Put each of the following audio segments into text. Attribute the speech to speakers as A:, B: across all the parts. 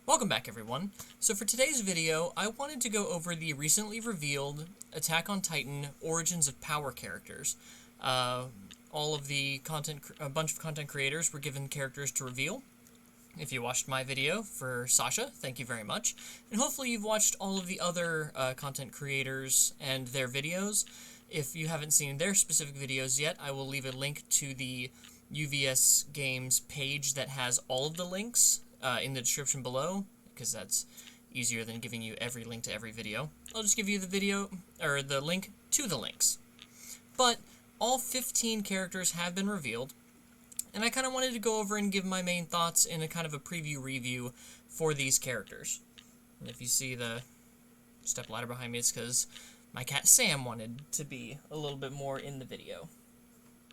A: Welcome back, everyone. So for today's video, I wanted to go over the recently revealed Attack on Titan Origins of Power characters. All of the a bunch of content creators were given characters to reveal. If you watched my video for Sasha, thank you very much. And hopefully you've watched all of the other content creators and their videos. If you haven't seen their specific videos yet, I will leave a link to the UVS Games page that has all of the links in the description below, because that's easier than giving you every link to every video. I'll just give you the video, or the link to the links. But all 15 characters have been revealed, and I kind of wanted to go over and give my main thoughts in a kind of a preview review for these characters. And if you see the step ladder behind me, it's because my cat Sam wanted to be a little bit more in the video.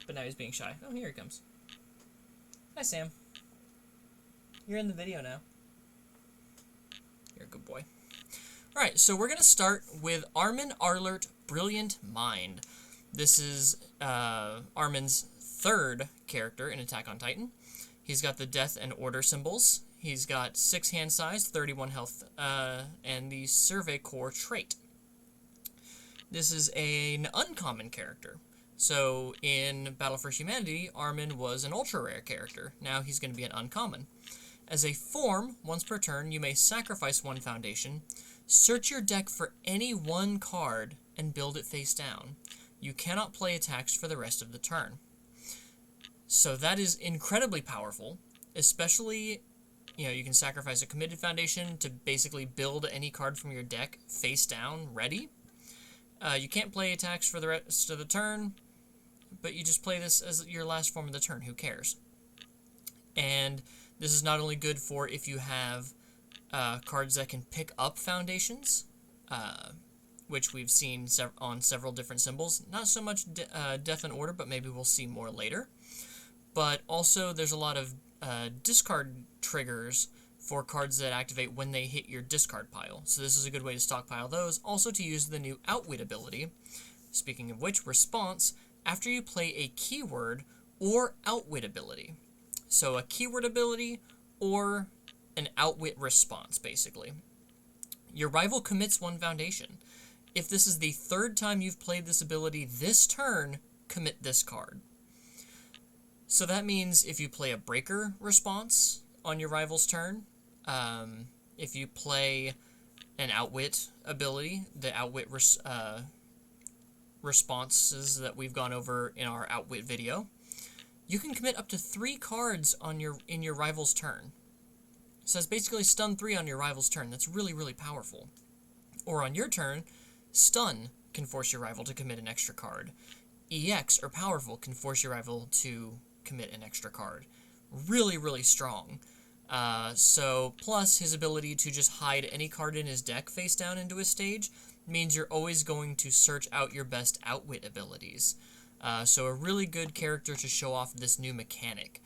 A: But now he's being shy. Oh, here he comes. Hi, Sam. You're in the video now. You're a good boy. Alright, so we're going to start with Armin Arlert, Brilliant Mind. This is Armin's third character in Attack on Titan. He's got the Death and Order symbols. He's got 6 hand size, 31 health, and the Survey Core trait. This is an uncommon character. So in Battle for Humanity, Armin was an ultra rare character. Now he's going to be an uncommon. As a form, once per turn, you may sacrifice 1 foundation, search your deck for any 1 card, and build it face down. You cannot play attacks for the rest of the turn. So that is incredibly powerful, especially, you can sacrifice a committed foundation to basically build any card from your deck face down, ready. You can't play attacks for the rest of the turn, but you just play this as your last form of the turn, who cares? And this is not only good for if you have cards that can pick up foundations, which we've seen on several different symbols. Not so much Death and Order, but maybe we'll see more later. But also there's a lot of discard triggers for cards that activate when they hit your discard pile. So this is a good way to stockpile those. Also to use the new Outwit ability. Speaking of which, response, after you play a keyword or Outwit ability. So a keyword ability or an Outwit response, basically. Your rival commits 1 foundation. If this is the 3rd time you've played this ability this turn, commit this card. So that means if you play a breaker response on your rival's turn, if you play an Outwit ability, the Outwit responses that we've gone over in our Outwit video, you can commit up to 3 cards in your rival's turn. So it's basically stun 3 on your rival's turn. That's really, really powerful. Or on your turn, stun can force your rival to commit an extra card. EX, or powerful, can force your rival to commit an extra card. Really, really strong. So, plus his ability to just hide any card in his deck face down into his stage means you're always going to search out your best Outwit abilities. So a really good character to show off this new mechanic.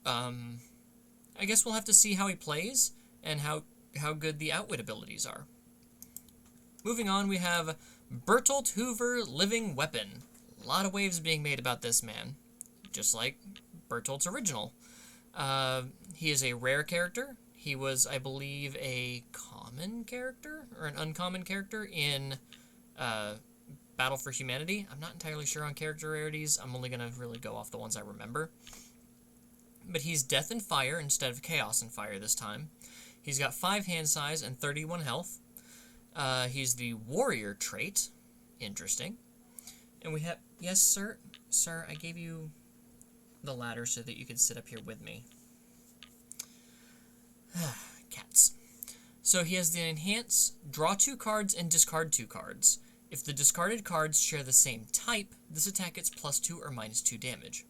A: I guess we'll have to see how he plays and how good the Outwit abilities are. Moving on, we have Bertolt Hoover, Living Weapon. A lot of waves being made about this man, just like Bertolt's original. He is a rare character. He was, I believe, a common character or an uncommon character in Battle for Humanity. I'm not entirely sure on character rarities. I'm only going to really go off the ones I remember. But he's Death and Fire instead of Chaos and Fire this time. He's got 5 hand size and 31 health. He's the Warrior trait. Interesting. And we have... Yes, sir? Sir, I gave you the ladder so that you could sit up here with me. Cats. So he has the Enhance, draw 2 cards, and discard 2 cards. If the discarded cards share the same type, this attack gets +2 or -2 damage.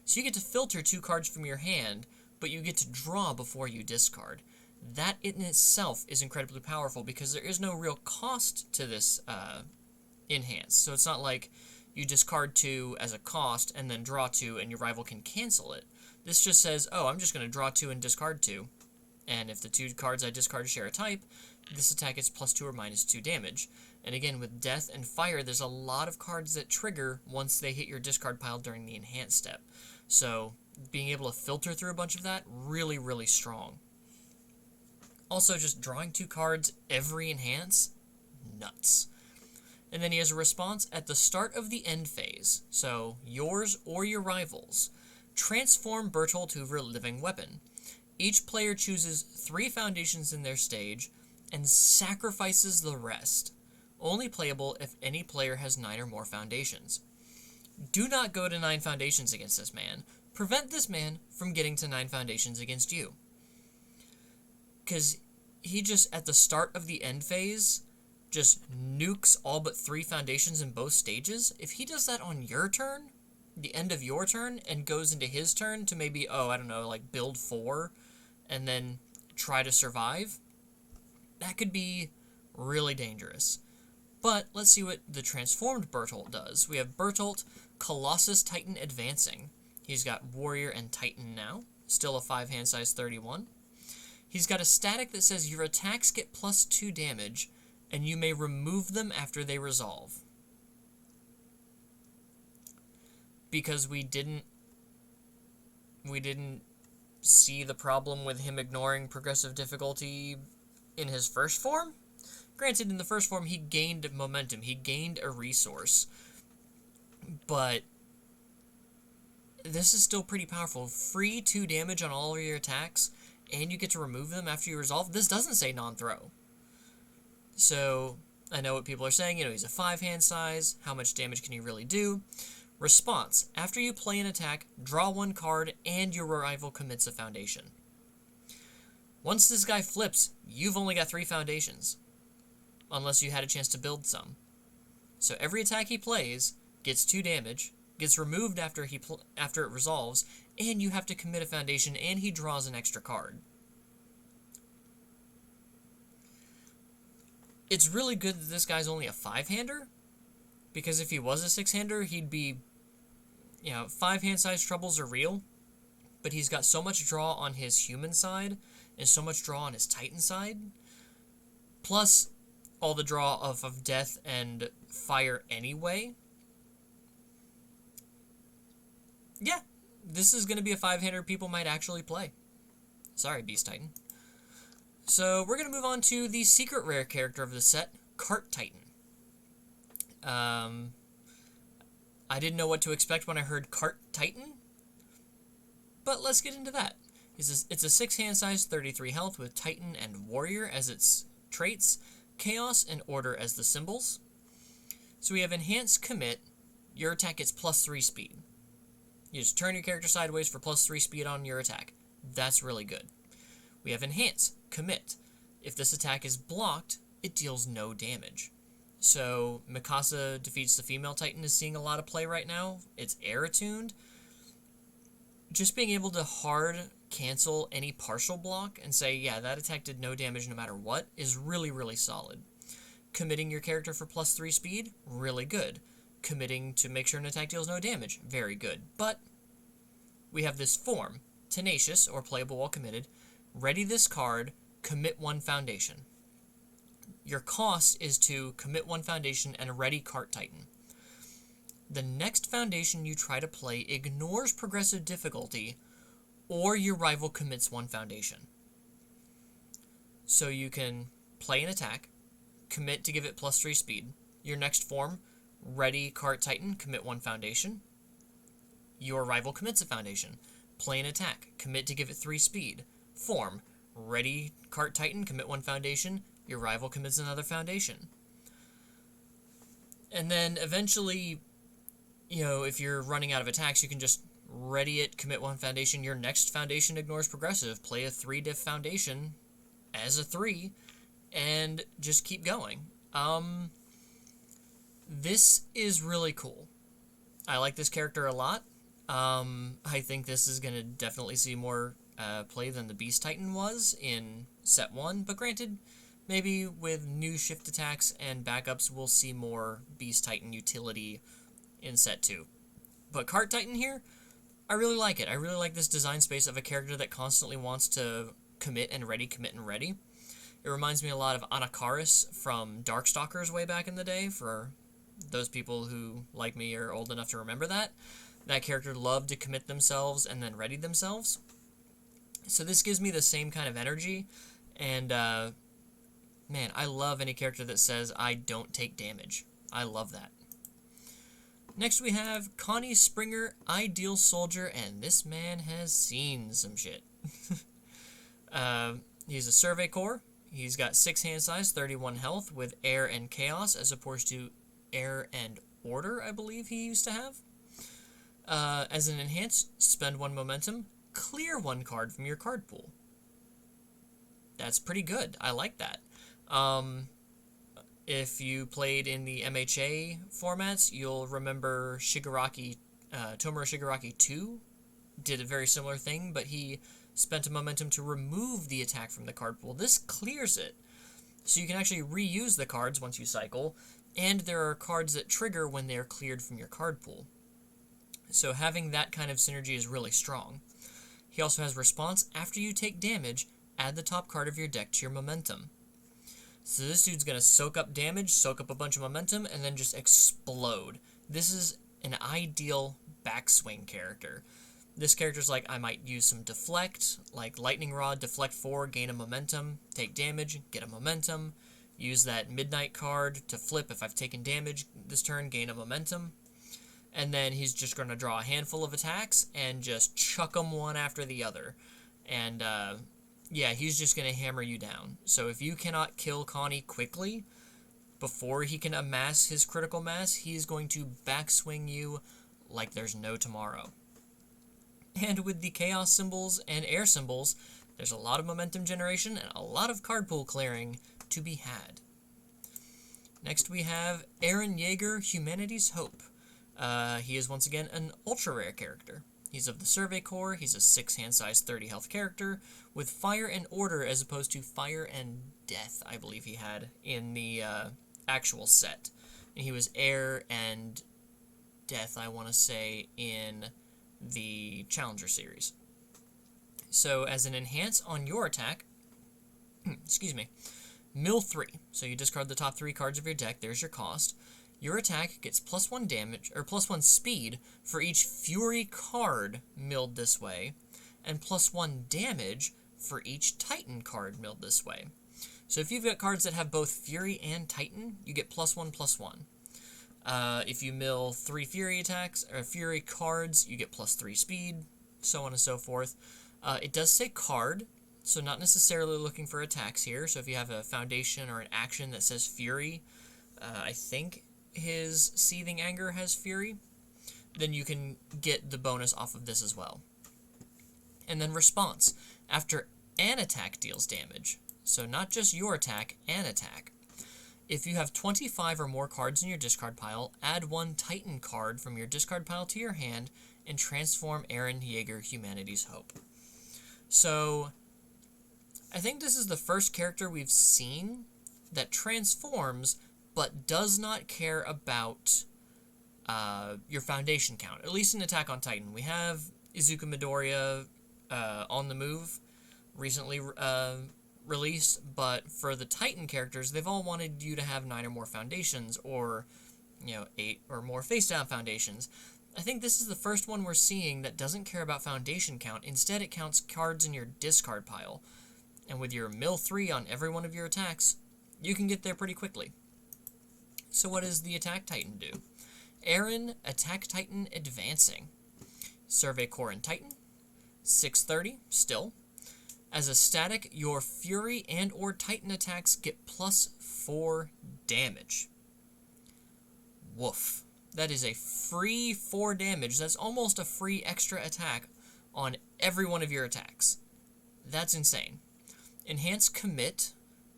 A: So you get to filter 2 cards from your hand, but you get to draw before you discard. That in itself is incredibly powerful because there is no real cost to this Enhance. So it's not like you discard 2 as a cost and then draw 2 and your rival can cancel it. This just says, oh, I'm just going to draw 2 and discard 2. And if the 2 cards I discard share a type, this attack gets +2 or -2 damage. And again, with Death and Fire, there's a lot of cards that trigger once they hit your discard pile during the Enhance step. So being able to filter through a bunch of that, really, really strong. Also, just drawing 2 cards every enhance, nuts. And then he has a response at the start of the end phase, so yours or your rivals. Transform Bertolt to a living weapon. Each player chooses 3 foundations in their stage and sacrifices the rest. Only playable if any player has 9 or more foundations. Do not go to 9 foundations against this man. Prevent this man from getting to 9 foundations against you. Because he just, at the start of the end phase, just nukes all but 3 foundations in both stages. If he does that on your turn, the end of your turn, and goes into his turn to maybe, like build 4 and then try to survive, that could be really dangerous. But let's see what the transformed Bertolt does. We have Bertolt, Colossus Titan Advancing. He's got Warrior and Titan now, still a 5 hand size 31. He's got a static that says your attacks get +2 damage, and you may remove them after they resolve. Because we didn't see the problem with him ignoring progressive difficulty in his first form. Granted, in the first form, he gained momentum. He gained a resource. But this is still pretty powerful. Free 2 damage on all of your attacks, and you get to remove them after you resolve. This doesn't say non-throw. So, I know what people are saying. He's a 5 hand size. How much damage can he really do? Response. After you play an attack, draw 1 card, and your rival commits a foundation. Once this guy flips, you've only got 3 foundations. Unless you had a chance to build some. So every attack he plays gets 2 damage, gets removed after it resolves, and you have to commit a foundation, and he draws an extra card. It's really good that this guy's only a 5-hander, because if he was a 6-hander, he'd be, 5 hand size troubles are real, but he's got so much draw on his human side, and so much draw on his Titan side, plus all the draw of death and fire anyway. Yeah, this is going to be a 5-hander people might actually play. Sorry, Beast Titan. So, we're going to move on to the secret rare character of the set, Cart Titan. I didn't know what to expect when I heard Cart Titan, but let's get into that. It's a 6 hand size, 33 health with Titan and Warrior as its traits, Chaos and Order as the symbols. So we have Enhance Commit. Your attack gets +3 speed. You just turn your character sideways for +3 speed on your attack. That's really good. We have Enhance Commit. If this attack is blocked, it deals no damage. So Mikasa defeats the female Titan is seeing a lot of play right now. It's air attuned. Just being able to hard cancel any partial block and say, yeah, that attack did no damage no matter what, is really, really solid. Committing your character for +3 speed, really good. Committing to make sure an attack deals no damage, very good. But we have this form, Tenacious, or playable while committed. Ready this card, commit 1 foundation. Your cost is to commit 1 foundation and ready Cart Titan. The next foundation you try to play ignores progressive difficulty, or your rival commits 1 foundation. So you can play an attack, commit to give it +3 speed. Your next form, ready Cart Titan, commit 1 foundation. Your rival commits a foundation. Play an attack, commit to give it 3 speed. Form, ready Cart Titan, commit 1 foundation. Your rival commits another foundation. And then eventually, if you're running out of attacks, you can just ready it, commit 1 foundation. Your next foundation ignores progressive. Play a 3 diff foundation as a 3, and just keep going. This is really cool. I like this character a lot. I think this is going to definitely see more play than the Beast Titan was in Set 1, but granted, maybe with new shift attacks and backups, we'll see more Beast Titan utility in Set 2. But Cart Titan here, I really like it. I really like this design space of a character that constantly wants to commit and ready, commit and ready. It reminds me a lot of Anakaris from Darkstalkers way back in the day, for those people who, like me, are old enough to remember that. That character loved to commit themselves and then ready themselves. So this gives me the same kind of energy, And, man, I love any character that says, I don't take damage. I love that. Next we have Connie Springer, Ideal Soldier, and this man has seen some shit. He's a Survey Corps. He's got 6 hand size, 31 health, with Air and Chaos, as opposed to Air and Order, I believe he used to have. As an enhance, spend 1 momentum, clear 1 card from your card pool. That's pretty good. I like that. If you played in the MHA formats, you'll remember Tomura Shigaraki 2 did a very similar thing, but he spent a momentum to remove the attack from the card pool. This clears it, so you can actually reuse the cards once you cycle, and there are cards that trigger when they are cleared from your card pool. So having that kind of synergy is really strong. He also has response. After you take damage, add the top card of your deck to your momentum. So this dude's going to soak up damage, soak up a bunch of momentum, and then just explode. This is an ideal backswing character. This character's like, I might use some deflect, like Lightning Rod, deflect 4, gain a momentum, take damage, get a momentum, use that Midnight card to flip if I've taken damage this turn, gain a momentum, and then he's just going to draw a handful of attacks and just chuck them one after the other. And, yeah, he's just going to hammer you down. So if you cannot kill Connie quickly, before he can amass his critical mass, he's going to backswing you like there's no tomorrow. And with the Chaos symbols and Air symbols, there's a lot of momentum generation and a lot of card pool clearing to be had. Next we have Eren Yeager, Humanity's Hope. He is once again an ultra-rare character. He's of the Survey Corps. He's a 6 hand size, 30 health character with Fire and Order as opposed to Fire and Death, I believe he had in the actual set. And he was Air and Death, I want to say, in the Challenger series. So as an enhance on your attack, excuse me, mill 3. So you discard the top 3 cards of your deck. There's your cost. Your attack gets +1 damage, or +1 speed for each Fury card milled this way, and +1 damage for each Titan card milled this way. So if you've got cards that have both Fury and Titan, you get +1/+1. If you mill 3 Fury attacks, or Fury cards, you get +3 speed, so on and so forth. It does say card, so not necessarily looking for attacks here. So if you have a foundation or an action that says Fury, I think his Seething Anger has Fury, then you can get the bonus off of this as well. And then response. After an attack deals damage, so not just your attack, an attack. If you have 25 or more cards in your discard pile, add 1 Titan card from your discard pile to your hand and transform Eren Yeager, Humanity's Hope. So, I think this is the first character we've seen that transforms but does not care about your foundation count, at least in Attack on Titan. We have Izuku Midoriya on the move, recently released, but for the Titan characters, they've all wanted you to have 9 or more foundations, or 8 or more face-down foundations. I think this is the first one we're seeing that doesn't care about foundation count. Instead, it counts cards in your discard pile. And with your mill 3 on every one of your attacks, you can get there pretty quickly. So what does the Attack Titan do? Eren, Attack Titan Advancing. Survey Corps and Titan. 630, still. As a static, your Fury and or Titan attacks get +4 damage. Woof. That is a free 4 damage. That's almost a free extra attack on every one of your attacks. That's insane. Enhance Commit.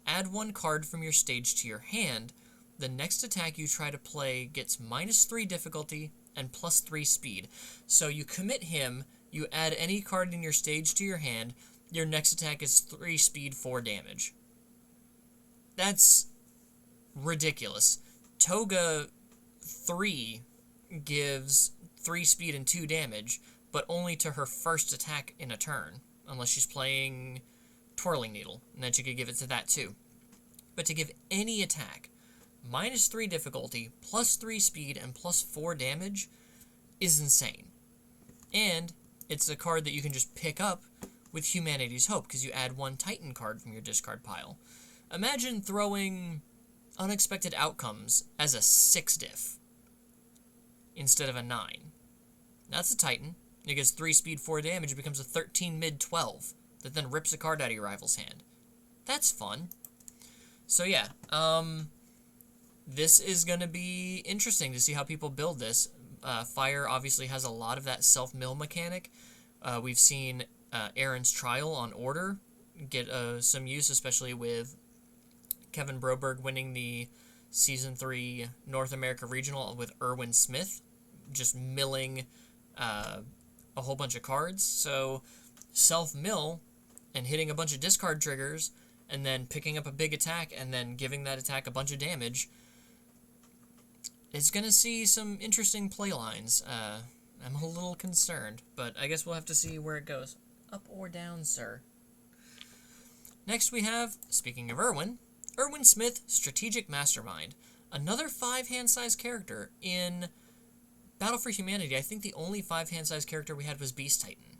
A: Add 1 card from your stage to your hand. The next attack you try to play gets -3 difficulty and +3 speed. So you commit him, you add any card in your stage to your hand, your next attack is 3 speed, 4 damage. That's ridiculous. Toga 3 gives 3 speed and 2 damage, but only to her first attack in a turn, unless she's playing Twirling Needle, and then she could give it to that too. But to give any attack -3 difficulty, +3 speed, and +4 damage is insane. And it's a card that you can just pick up with Humanity's Hope, because you add 1 Titan card from your discard pile. Imagine throwing Unexpected Outcomes as a 6 diff instead of a 9. That's a Titan. It gets 3 speed, 4 damage. It becomes a 13 mid 12 that then rips a card out of your rival's hand. That's fun. So yeah, this is going to be interesting to see how people build this. Fire obviously has a lot of that self-mill mechanic. We've seen Aaron's Trial on Order get some use, especially with Kevin Broberg winning the Season 3 North America Regional with Erwin Smith, just milling a whole bunch of cards. So self-mill and hitting a bunch of discard triggers and then picking up a big attack and then giving that attack a bunch of damage, it's going to see some interesting play lines. I'm a little concerned, but I guess we'll have to see where it goes. Up or down, sir? Next we have, speaking of Erwin Smith, Strategic Mastermind. Another 5-hand size character. In Battle for Humanity, I think the only 5-hand size character we had was Beast Titan.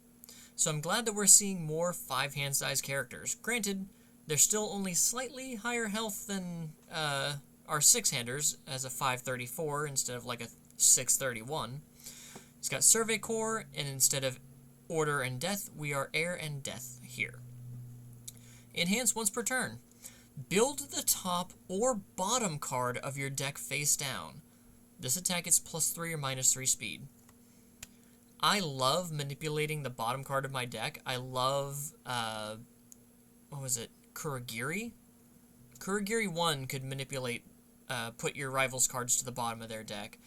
A: So I'm glad that we're seeing more 5-hand size characters. Granted, they're still only slightly higher health than our 6-handers, as a 534 instead of like a 631. It's got Survey Corps, and instead of Order and Death, we are Air and Death here. Enhance once per turn. Build the top or bottom card of your deck face down. This attack is +3 or -3 speed. I love manipulating the bottom card of my deck. I love, what was it, Kurogiri? Kurogiri 1 could manipulate, put your rival's cards to the bottom of their deck,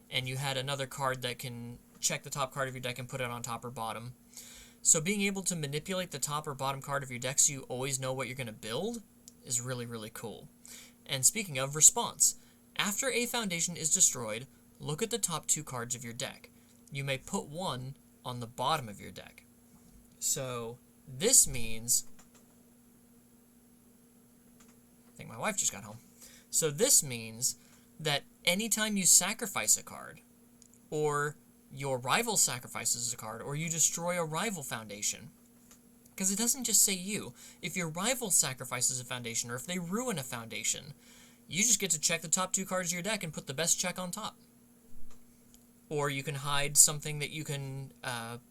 A: and you had another card that can check the top card of your deck and put it on top or bottom. So being able to manipulate the top or bottom card of your deck so you always know what you're going to build is really, really cool. And speaking of response, after a foundation is destroyed, look at the top 2 cards of your deck. You may put 1 on the bottom of your deck. So this means, I think my wife just got home. So this means that anytime you sacrifice a card, or your rival sacrifices a card, or you destroy a rival foundation, because it doesn't just say you. If your rival sacrifices a foundation, or if they ruin a foundation, you just get to check the top 2 cards of your deck and put the best check on top. Or you can hide something that you can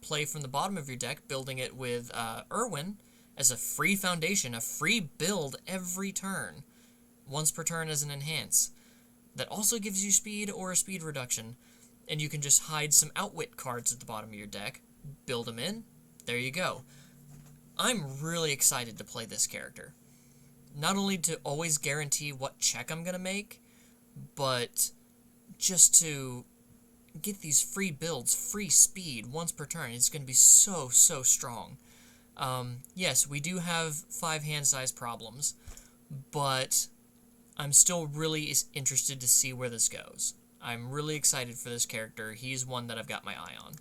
A: play from the bottom of your deck, building it with Erwin as a free foundation, a free build every turn, once per turn as an enhance. That also gives you speed or a speed reduction, and you can just hide some outwit cards at the bottom of your deck, build them in, there you go. I'm really excited to play this character. Not only to always guarantee what check I'm going to make, but just to get these free builds, free speed, once per turn. It's going to be so, so strong. Yes, we do have 5-hand size problems, but I'm still really interested to see where this goes. I'm really excited for this character. He's one that I've got my eye on.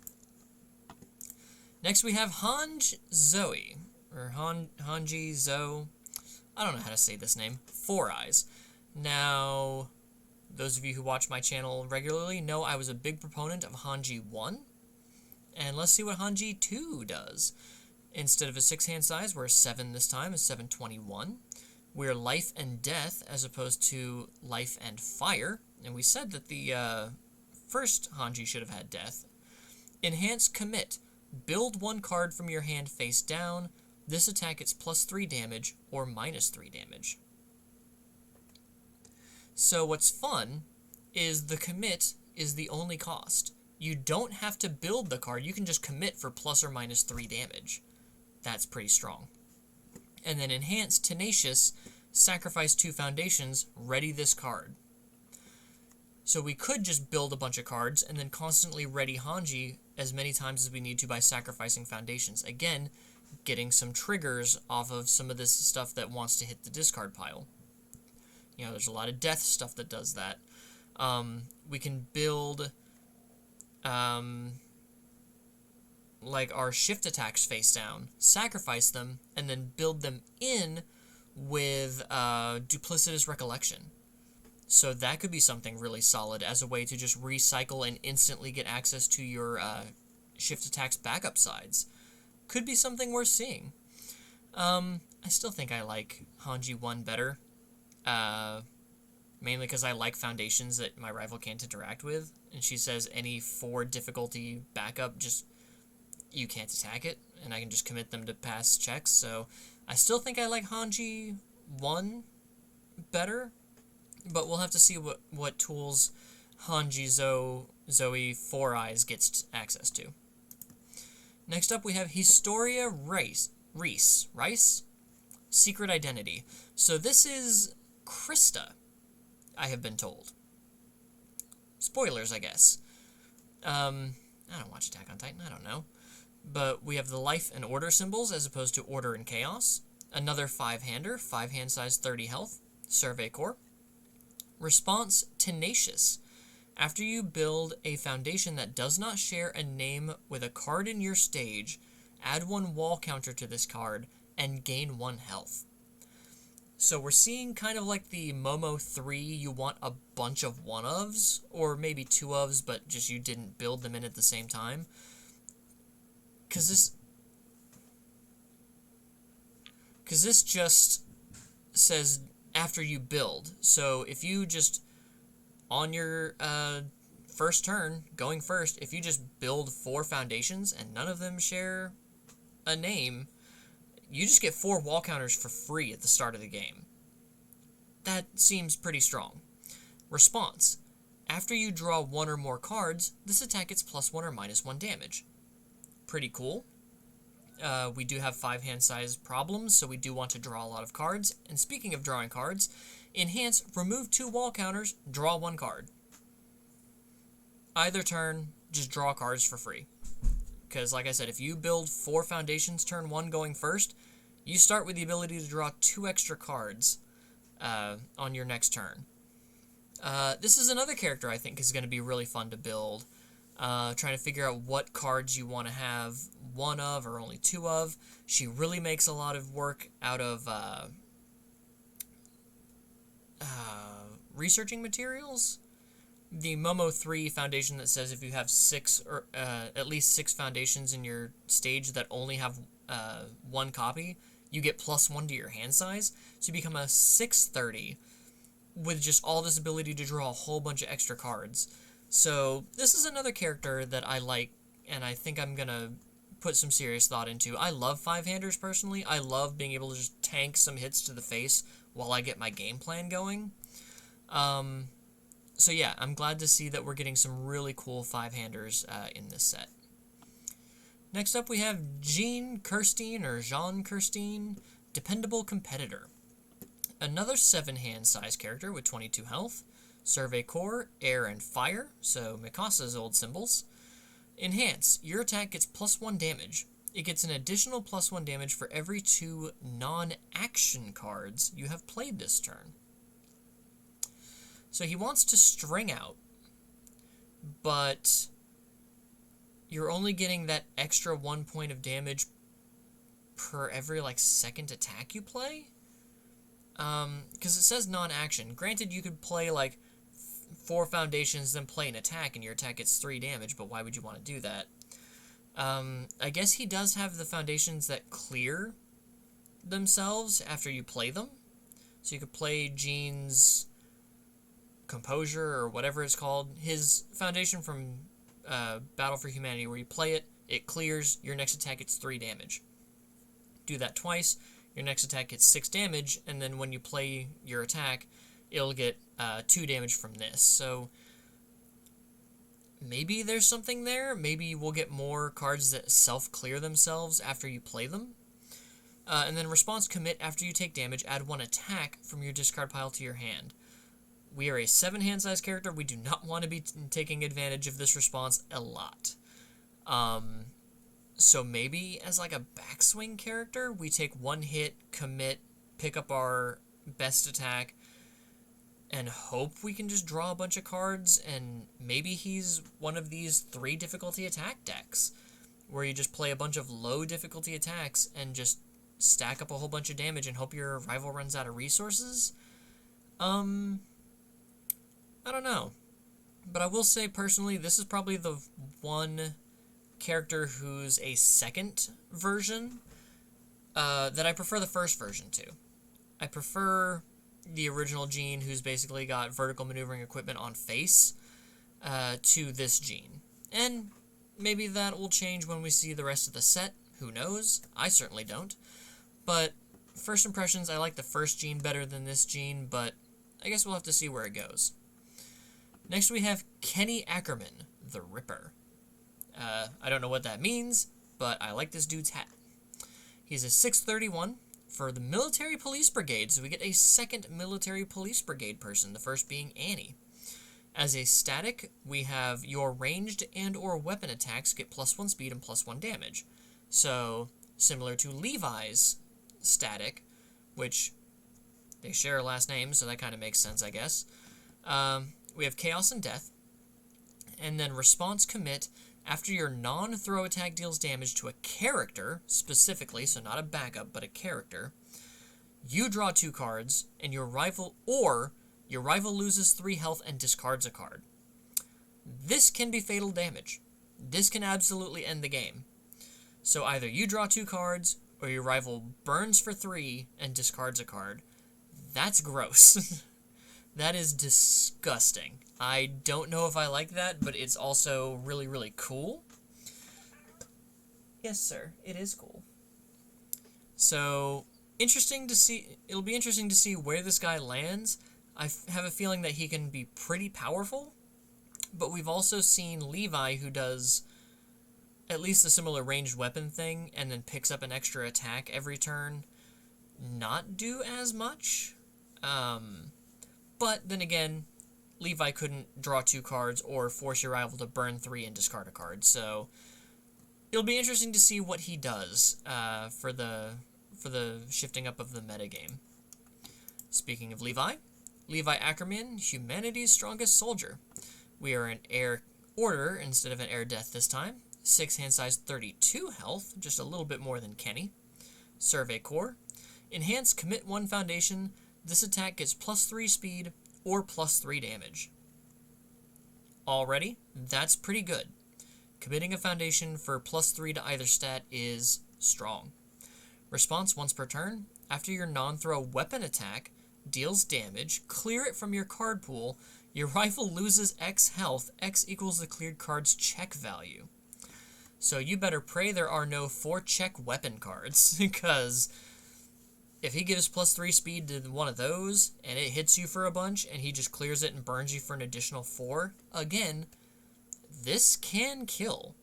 A: Next we have Hanji Zoe, or Hanji Zoe. I don't know how to say this name. 4 Eyes. Now, those of you who watch my channel regularly know I was a big proponent of Hanji 1. And let's see what Hanji 2 does. Instead of a 6-hand size, we're a 7 this time, a 721. We're Life and Death as opposed to Life and Fire. And we said that the first Hanji should have had Death. Enhance Commit. Build 1 card from your hand face down. This attack gets +3 damage or -3 damage. So what's fun is the commit is the only cost. You don't have to build the card. You can just commit for +or -3 damage. That's pretty strong. And then Enhance Tenacious, sacrifice 2 foundations, ready this card. So we could just build a bunch of cards and then constantly ready Hanji as many times as we need to by sacrificing foundations. Again, getting some triggers off of some of this stuff that wants to hit the discard pile. You know, there's a lot of death stuff that does that. We can build like our shift attacks face down, sacrifice them, and then build them in with Duplicitous Recollection. So that could be something really solid as a way to just recycle and instantly get access to your shift attacks backup sides. could be something worth seeing. I still think I like Hanji 1 better, mainly because I like foundations that my rival can't interact with, and she says any 4 difficulty backup, just you can't attack it, and I can just commit them to pass checks, so I still think I like Hanji 1 better, but we'll have to see what tools Hanji Zoe 4 Eyes gets access to. Next up, we have Historia Rice? Secret Identity. So this is Krista, I have been told. Spoilers, I guess. I don't watch Attack on Titan, I don't know. But we have the life and order symbols as opposed to order and chaos. Another 5-hander, 5 hand size, 30 health. Survey Core. Response Tenacious. After you build a foundation that does not share a name with a card in your stage, add 1 wall counter to this card and gain 1 health. So we're seeing kind of like the Momo 3, you want a bunch of 1-ofs, or maybe 2-ofs, but just you didn't build them in at the same time. Because this just says after you build. So if you just, on your first turn, going first, if you just build 4 foundations and none of them share a name, you just get 4 wall counters for free at the start of the game. That seems pretty strong. Response. After you draw 1 or more cards, this attack gets +1 or -1 damage. Pretty cool. We do have 5 hand size problems, so we do want to draw a lot of cards. And speaking of drawing cards, enhance, remove 2 wall counters, draw 1 card. Either turn, just draw cards for free. Because, like I said, if you build 4 foundations turn 1 going first, you start with the ability to draw 2 extra cards on your next turn. This is another character I think is going to be really fun to build. Trying to figure out what cards you want to have 1 of or only 2 of. She really makes a lot of work out of researching materials. The Momo 3 foundation that says if you have 6 or at least 6 foundations in your stage that only have 1 copy, you get +1 to your hand size. So you become a 630 with just all this ability to draw a whole bunch of extra cards. So this is another character that I like, and I think I'm going to put some serious thought into. I love 5-handers personally. I love being able to just tank some hits to the face while I get my game plan going. So yeah, I'm glad to see that we're getting some really cool 5-handers in this set. Next up we have Jean Kirstein, or Jean Kirstein, Dependable Competitor. Another 7-hand size character with 22 health. Survey Core, Air, and Fire, so Mikasa's old symbols. Enhance, your attack gets +1 damage. It gets an additional +1 damage for every 2 non-action cards you have played this turn. So he wants to string out, but you're only getting that extra 1 point of damage per every, like, second attack you play? Because it says non-action. Granted, you could play, like, 4 foundations, then play an attack, and your attack gets 3 damage, but why would you want to do that? I guess he does have the foundations that clear themselves after you play them. So you could play Jean's Composure, or whatever it's called. His foundation from Battle for Humanity, where you play it, it clears, your next attack gets 3 damage. Do that twice, your next attack gets 6 damage, and then when you play your attack, it'll get 2 damage from this. So maybe there's something there. Maybe we'll get more cards that self-clear themselves after you play them. And then response commit, after you take damage, add 1 attack from your discard pile to your hand. We are a 7-hand size character. We do not want to be taking advantage of this response a lot. So maybe as like a backswing character, we take 1 hit, commit, pick up our best attack, and hope we can just draw a bunch of cards, and maybe he's one of these 3 difficulty attack decks, where you just play a bunch of low difficulty attacks and just stack up a whole bunch of damage and hope your rival runs out of resources. I don't know. But I will say, personally, this is probably the one character who's a second version that I prefer the first version to. I prefer the original Gene, who's basically got vertical maneuvering equipment on face, to this Gene. And maybe that will change when we see the rest of the set. Who knows? I certainly don't. But first impressions, I like the first Gene better than this Gene, but I guess we'll have to see where it goes. Next we have Kenny Ackerman, the Ripper. I don't know what that means, but I like this dude's hat. He's a 631 for the Military Police Brigade, so we get a second Military Police Brigade person, the first being Annie. As a static, we have your ranged and or weapon attacks get +1 speed and +1 damage. So, similar to Levi's static, which they share a last name, so that kind of makes sense, I guess. We have Chaos and Death, and then Response Commit. After your non-throw attack deals damage to a character, specifically, so not a backup, but a character, you draw 2 cards, and your rival loses 3 health and discards a card. This can be fatal damage. This can absolutely end the game. So either you draw 2 cards, or your rival burns for 3 and discards a card. That's gross. That is disgusting. I don't know if I like that, but it's also really, really cool. Yes, sir. It is cool. So, interesting to see. It'll be interesting to see where this guy lands. I have a feeling that he can be pretty powerful, but we've also seen Levi, who does at least a similar ranged weapon thing, and then picks up an extra attack every turn, not do as much. But then again, Levi couldn't draw 2 cards or force your rival to burn 3 and discard a card, so it'll be interesting to see what he does for the shifting up of the metagame. Speaking of Levi Ackerman, humanity's strongest soldier. We are an air order instead of an air death this time. 6 hand size, 32 health, just a little bit more than Kenny. Survey Corps. Enhance Commit 1 Foundation. This attack gets +3 speed or +3 damage. Already, that's pretty good. Committing a foundation for +3 to either stat is strong. Response once per turn. After your non-throw weapon attack deals damage, clear it from your card pool. Your rival loses X health. X equals the cleared card's check value. So you better pray there are no 4 check weapon cards, because if he gives +3 speed to one of those, and it hits you for a bunch, and he just clears it and burns you for an additional 4, again, this can kill.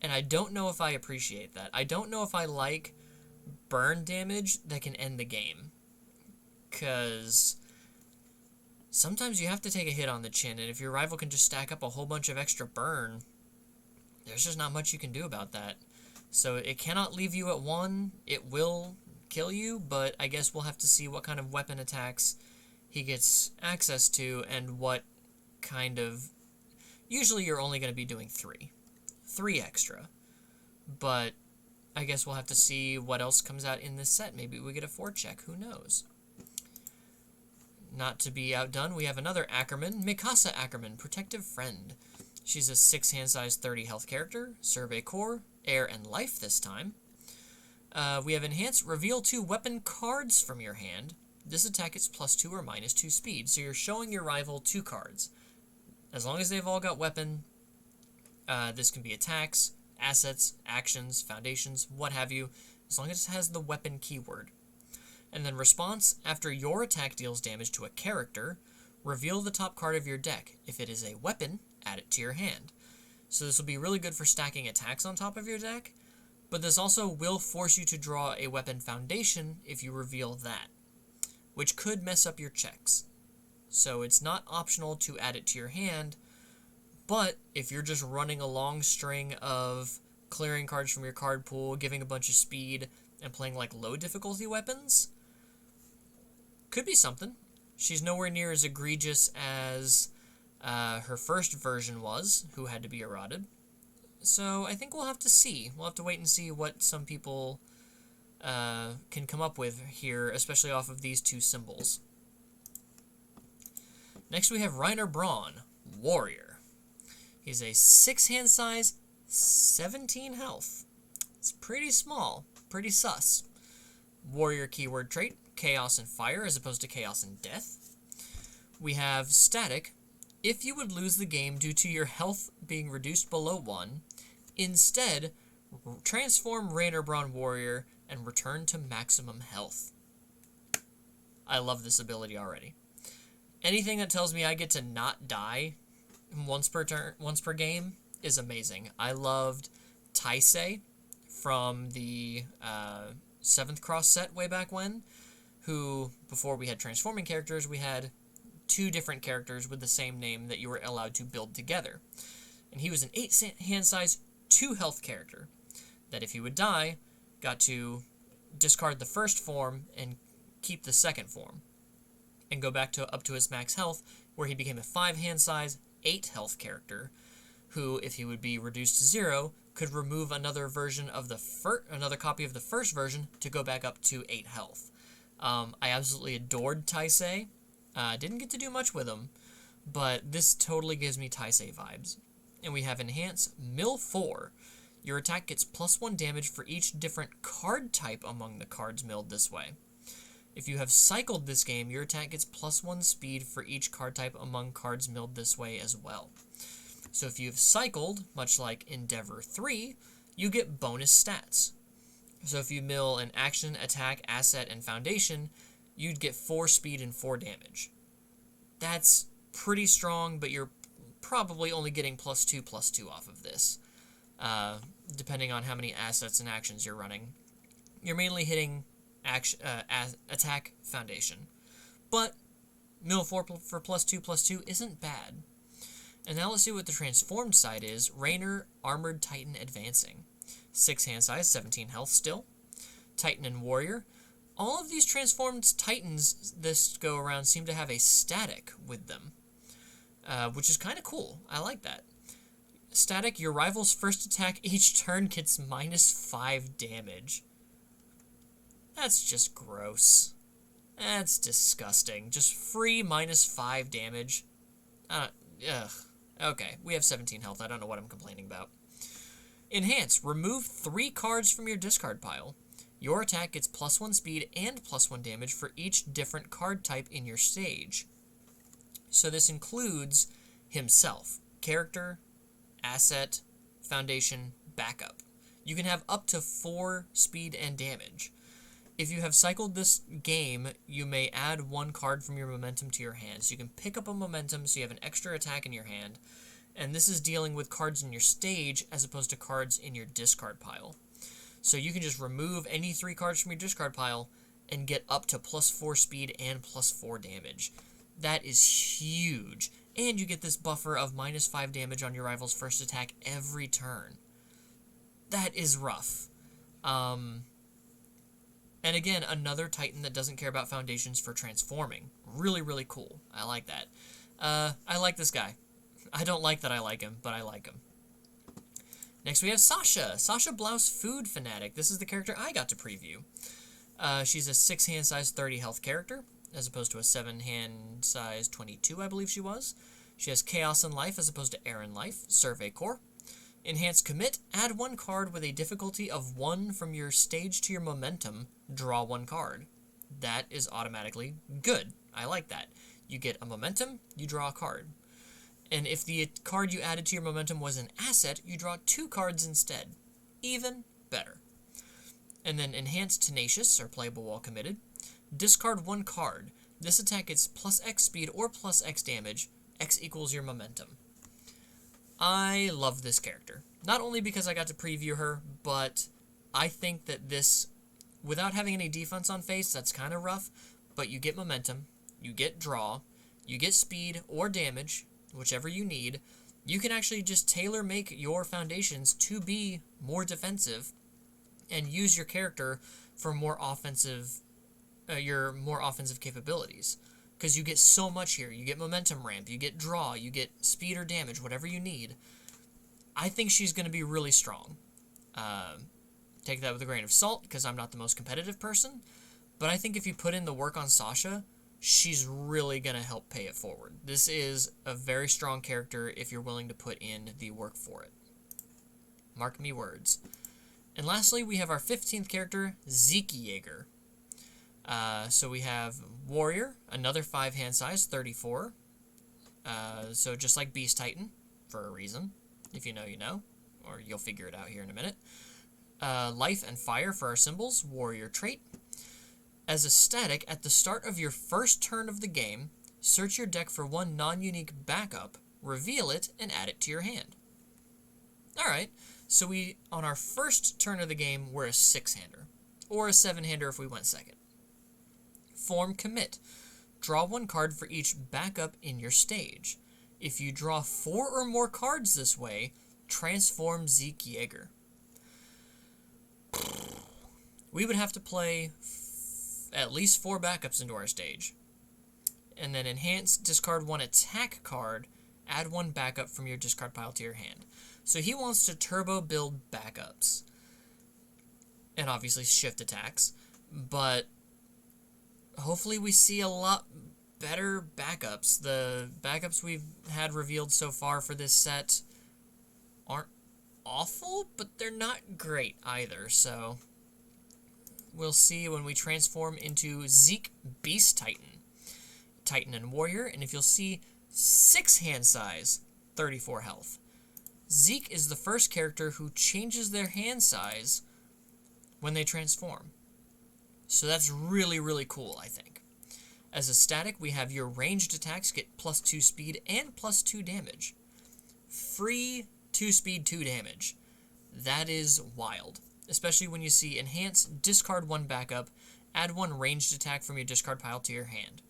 A: And I don't know if I appreciate that. I don't know if I like burn damage that can end the game. Because sometimes you have to take a hit on the chin, and if your rival can just stack up a whole bunch of extra burn, there's just not much you can do about that. So it cannot leave you at 1. It will kill you, but I guess we'll have to see what kind of weapon attacks he gets access to and what kind of... Usually you're only going to be doing 3 extra, but I guess we'll have to see what else comes out in this set. Maybe we get a 4 check, who knows. Not to be outdone, we have another Ackerman, Mikasa Ackerman, Protective Friend. She's a 6 hand size, 30 health character, Survey Corps, Air and Life this time. We have Enhance, reveal 2 weapon cards from your hand. This attack is +2 or -2 speed, so you're showing your rival 2 cards. As long as they've all got weapon, this can be attacks, assets, actions, foundations, what have you, as long as it has the weapon keyword. And then Response, after your attack deals damage to a character, reveal the top card of your deck. If it is a weapon, add it to your hand. So this will be really good for stacking attacks on top of your deck, but this also will force you to draw a weapon foundation if you reveal that, which could mess up your checks. So it's not optional to add it to your hand, but if you're just running a long string of clearing cards from your card pool, giving a bunch of speed, and playing like low difficulty weapons, could be something. She's nowhere near as egregious as her first version was, who had to be eroded. So I think we'll have to see. We'll have to wait and see what some people can come up with here, especially off of these 2 symbols. Next we have Reiner Braun, Warrior. He's a 6 hand size, 17 health. It's pretty small, pretty sus. Warrior keyword trait, chaos and fire as opposed to chaos and death. We have static. If you would lose the game due to your health being reduced below 1, instead, transform Rainer Braun Warrior and return to maximum health. I love this ability already. Anything that tells me I get to not die once per game is amazing. I loved Taisei from the 7th Cross set way back when, who, before we had transforming characters, we had 2 different characters with the same name that you were allowed to build together. And he was an 8 hand size, 2 health character that if he would die, got to discard the first form and keep the second form and go back to up to his max health, where he became a 5 hand size, 8 health character who, if he would be reduced to 0, could remove another version of another copy of the first version to go back up to 8 health. I absolutely adored Taisei. Didn't get to do much with him, but this totally gives me Taisei vibes. And we have Enhance Mill 4. Your attack gets +1 damage for each different card type among the cards milled this way. If you have cycled this game, your attack gets +1 speed for each card type among cards milled this way as well. So if you've cycled, much like Endeavor 3, you get bonus stats. So if you mill an action, attack, asset, and foundation, you'd get 4 speed and 4 damage. That's pretty strong, but you're probably only getting +2/+2 off of this, depending on how many assets and actions you're running. You're mainly hitting attack, foundation. But mill 4 for +2/+2 isn't bad. And now let's see what the transformed side is. Rainer, Armored Titan Advancing. 6 hand size, 17 health still. Titan and Warrior. All of these transformed Titans this go around seem to have a static with them, which is kind of cool. I like that. Static, your rival's first attack each turn gets -5 damage. That's just gross. That's disgusting. Just free -5 damage. Ugh. Okay, we have 17 health. I don't know what I'm complaining about. Enhance. Remove 3 cards from your discard pile. Your attack gets +1 speed and +1 damage for each different card type in your stage. So this includes himself, character, asset, foundation, backup. You can have up to 4 speed and damage. If you have cycled this game, you may add 1 card from your momentum to your hand. So you can pick up a momentum so you have an extra attack in your hand. And this is dealing with cards in your stage as opposed to cards in your discard pile. So you can just remove any 3 cards from your discard pile and get up to +4 speed and +4 damage. That is huge. And you get this buffer of -5 damage on your rival's first attack every turn. That is rough. And again, another Titan that doesn't care about foundations for transforming. Really, really cool. I like that. I like this guy. I don't like that I like him, but I like him. Next we have Sasha. Sasha Blouse Food Fanatic. This is the character I got to preview. She's a 6 hand size, 30 health character, as opposed to a 7 hand size, 22, I believe she was. She has Chaos in Life as opposed to Air in Life. Survey Core. Enhance Commit. Add 1 card with a difficulty of 1 from your stage to your momentum. Draw 1 card. That is automatically good. I like that. You get a momentum, you draw a card. And if the card you added to your momentum was an asset, you draw 2 cards instead. Even better. And then Enhance Tenacious, or playable while committed. Discard 1 card. This attack gets +X speed or +X damage. X equals your momentum. I love this character. Not only because I got to preview her, but I think that this, without having any defense on face, that's kind of rough, but you get momentum, you get draw, you get speed or damage, whichever you need. You can actually just tailor make your foundations to be more defensive and use your character for more offensive, your more offensive capabilities. Because you get so much here. You get momentum ramp, you get draw, you get speed or damage, whatever you need. I think she's going to be really strong. Take that with a grain of salt, because I'm not the most competitive person. But I think if you put in the work on Sasha, she's really going to help pay it forward. This is a very strong character if you're willing to put in the work for it. Mark me words. And lastly, we have our 15th character, Zeke Jaeger. So we have Warrior, another 5 hand size, 34. So just like Beast Titan, for a reason. If you know, you know. Or you'll figure it out here in a minute. Life and Fire for our symbols, Warrior trait. As a static, at the start of your first turn of the game, search your deck for one non-unique backup, reveal it, and add it to your hand. Alright, so we, on our first turn of the game, we're a 6-hander. Or a 7-hander if we went second. Form Commit. Draw 1 card for each backup in your stage. If you draw 4 or more cards this way, transform Zeke Jaeger. We would have to play at least 4 backups into our stage. And then enhance, discard 1 attack card, add 1 backup from your discard pile to your hand. So he wants to turbo build backups. And obviously shift attacks. But hopefully we see a lot better backups. The backups we've had revealed so far for this set aren't awful, but they're not great either. So we'll see when we transform into Zeke Beast Titan. Titan and Warrior, and if you'll see, 6 hand size, 34 health. Zeke is the first character who changes their hand size when they transform. So that's really, really cool, I think. As a static, we have your ranged attacks get +2 speed and +2 damage. Free 2 speed, 2 damage. That is wild. Especially when you see enhance, discard 1 backup, add 1 ranged attack from your discard pile to your hand.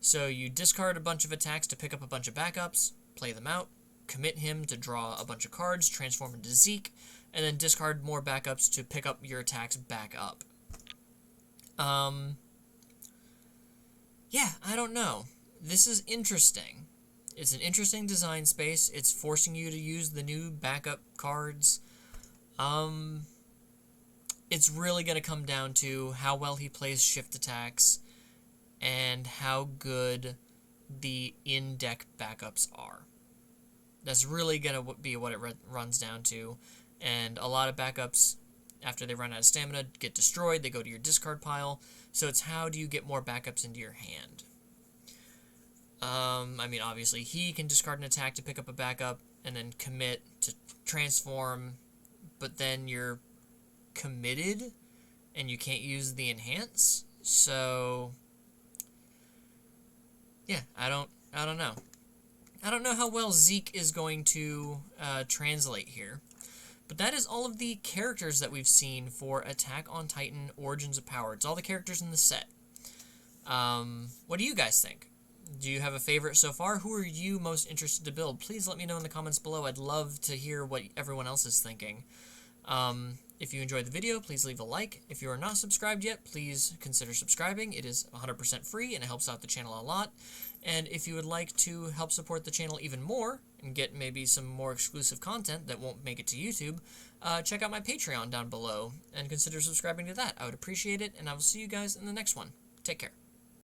A: So you discard a bunch of attacks to pick up a bunch of backups, play them out, commit him to draw a bunch of cards, transform into Zeke, and then discard more backups to pick up your attacks back up. Yeah, I don't know. This is interesting. It's an interesting design space. It's forcing you to use the new backup cards. It's really going to come down to how well he plays shift attacks and how good the in-deck backups are. That's really going to be what it runs down to. And a lot of backups, after they run out of stamina, get destroyed. They go to your discard pile. So it's how do you get more backups into your hand. I mean, obviously, he can discard an attack to pick up a backup and then commit to transform, but then you're committed and you can't use the enhance. So yeah, I don't know. I don't know how well Zeke is going to translate here. But that is all of the characters that we've seen for Attack on Titan Origins of Power. It's all the characters in the set. What do you guys think? Do you have a favorite so far? Who are you most interested to build? Please let me know in the comments below. I'd love to hear what everyone else is thinking. If you enjoyed the video, please leave a like. If you are not subscribed yet, please consider subscribing. It is 100% free and it helps out the channel a lot. And if you would like to help support the channel even more and get maybe some more exclusive content that won't make it to YouTube, check out my Patreon down below and consider subscribing to that. I would appreciate it, and I will see you guys in the next one. Take care.